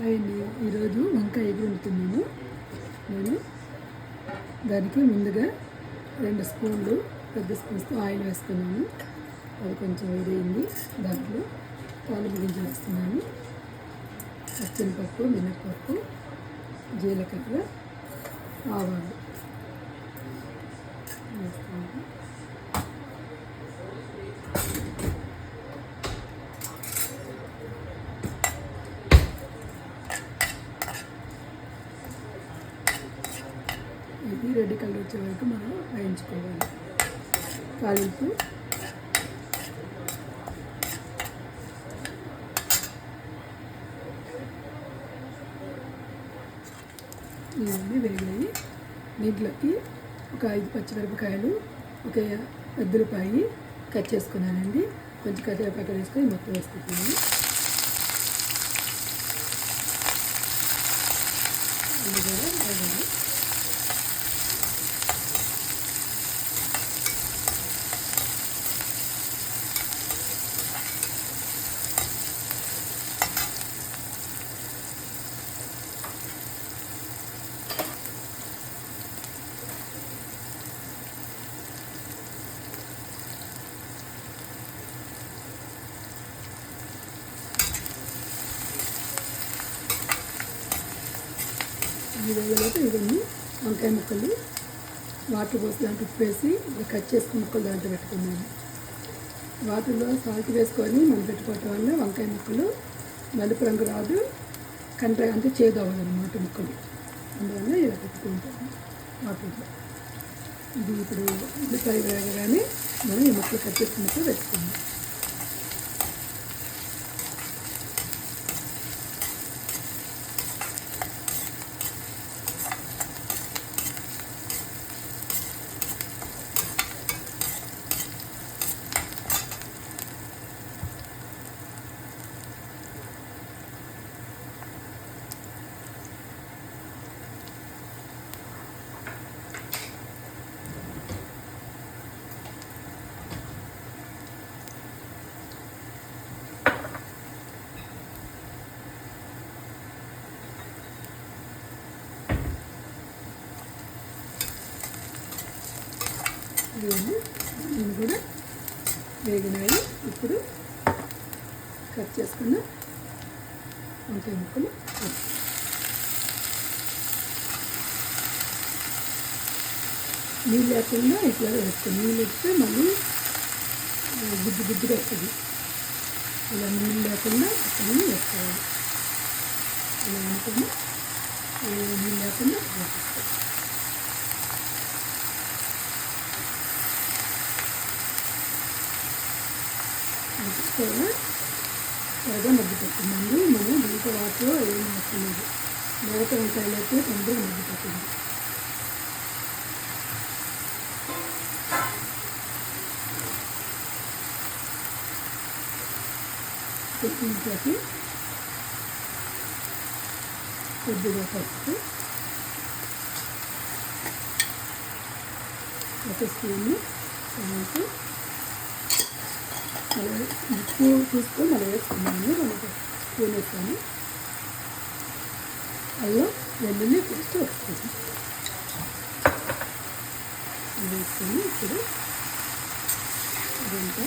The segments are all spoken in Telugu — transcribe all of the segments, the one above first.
అండి ఈరోజు వంకాయ ఎగురు వండుతున్నాను. నేను దానికి ముందుగా 2 స్పూన్లు పెద్ద స్పూన్స్తో ఆయిల్ వేస్తున్నాను. అది కొంచెం వేడైంది. దాంట్లో తాలింపు గింజలు వేస్తున్నాను. పచ్చెనపప్పు, మినప్పప్పు, జీలకర్ర, ఆవాలు వేస్తున్నాను. ఇది రెడ్ కలర్ వచ్చే వరకు మనం వేయించుకోవాలి. తాలింపు ఇవన్నీ వేగాయి. దీంట్లోకి ఒక 5 పచ్చిమిరపకాయలు, ఒక పెద్దలపాయి కట్ చేసుకున్నానండి. కొంచెం కరివేపాకు వేసుకొని మొత్తం వేసుకుంటున్నాను. ఇది కూడా వేగాలి. ఈ వేగలోపు ఇవన్నీ వంకాయ ముక్కలు వాటర్ పోసి దాంట్లో ఉప్పు వేసి కట్ చేసుకుని ముక్కలు దాంట్లో పెట్టుకున్నాను. వాటర్లో సాల్ట్ వేసుకొని మనం పెట్టుకోవటం వల్ల వంకాయ ముక్కలు నలుపు రంగు రాదు, అంటే చేదు అవ్వదు అన్నమాట ముక్కలు. అందువల్ల ఇలా పెట్టుకుంటాము వాటర్లో. ఇది ఇప్పుడు ఉల్లిపాయ వేగగానే మనం ఈ ముక్కలు కట్ చేసుకున్నప్పుడు పెట్టుకుందాం. నేను కూడా వేగినాయి. ఇప్పుడు కట్ చేసుకున్న వంకాయ ముక్కలు నీళ్ళు లేకుండా ఇట్లా వేస్తాను. నీళ్ళు వేస్తే మళ్ళీ గుడ్డుగా వస్తుంది. ఇలా నీళ్ళు లేకుండా అక్కడ వేసుకోవాలి. ఇలా అనుకుని నీళ్ళు లేకుండా వేసుకోవాలి. త్వరగా మగ్గి పెట్టిందండి. మనం దీంట్లో వాటిలో ఏం వేస్తున్నది లేక వంకాయలు అయితే తొందరగా మగ్గి పెట్టింది. ఇంట్లోకి కొద్దిగా పసుపు, ఒక స్పూను సాల్ట్, ఉప్పు తీసుకొని అలా వేసుకున్నాను. మనకు స్పూన్ వేస్తాను. అల్లం వెల్లుల్లి పేస్ట్ వేసుకుంటాను. అది వేసుకొని ఇప్పుడు ఇదంతా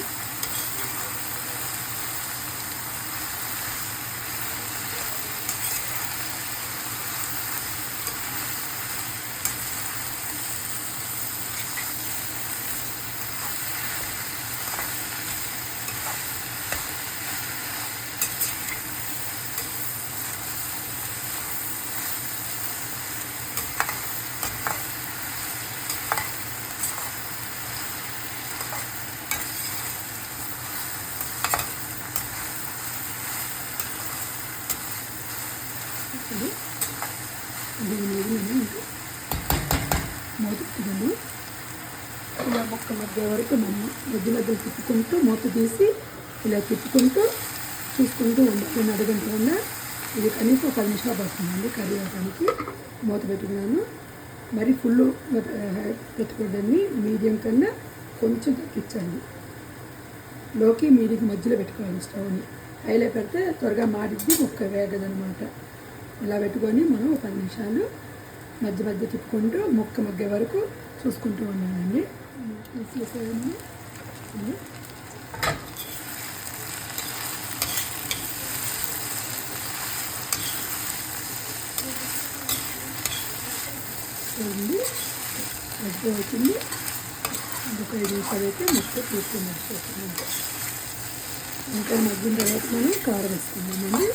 దీని మీద నేను మూతను ఇలా మొక్క మధ్య వరకు మనం మధ్య తిప్పుకుంటూ మూత తీసి ఇలా తిప్పుకుంటూ చూసుకుంటూ ఉండాలి. అడగకుండా ఇది కనీసం 10 నిమిషాలు పడుతుందండి కర్రీ అవ్వడానికి. మూత పెట్టుకున్నాను. మరి ఫుల్ పెట్టుకోవడాన్ని మీడియం కన్నా కొంచెం తగ్గించండి. లోకి మీడియం మధ్యలో పెట్టుకోవాలి. స్టవ్ని హైలో పెడితే త్వరగా మాడిద్ది, ముక్క వేగదనమాట. ఇలా పెట్టుకొని మనం 10 నిమిషాలు మధ్య మధ్య తిప్పుకుంటూ ముక్క మగ్గే వరకు చూసుకుంటూ ఉన్నానండి. చూసేసేయండి. చూడండి మధ్య అవుతుంది. ఇంకొక 5 నిమిషాలు అయితే మొత్తం తీసుకున్నట్టు. ఇంకా మగ్గిన తర్వాత మనం కారం వేసుకుందామండి.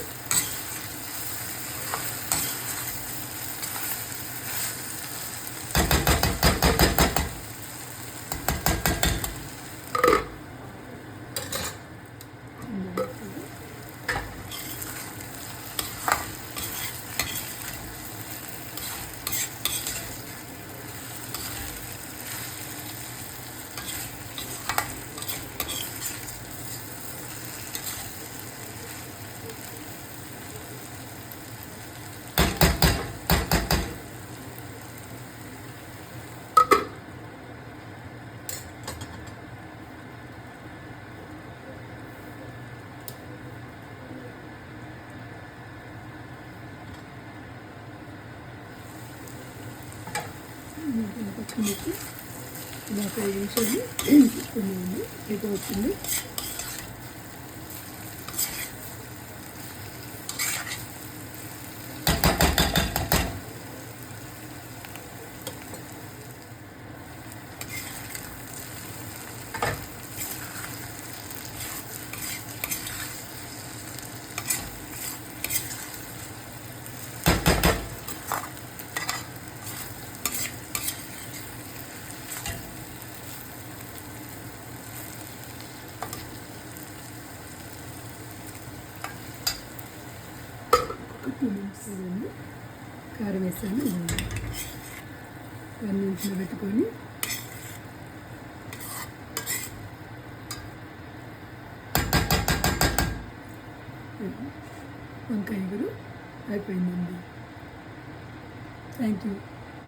పచ్చిమిర్చి ఇలా 5 నిమిషాలు తీసుకున్నామండి. అయితే వచ్చింది. ఒక 2 మినిట్స్ అండి కారం వేసాను. 1 నిమిషంలో పెట్టుకొని వంకాయ ఎగురు అయిపోయిందండి. Thank you.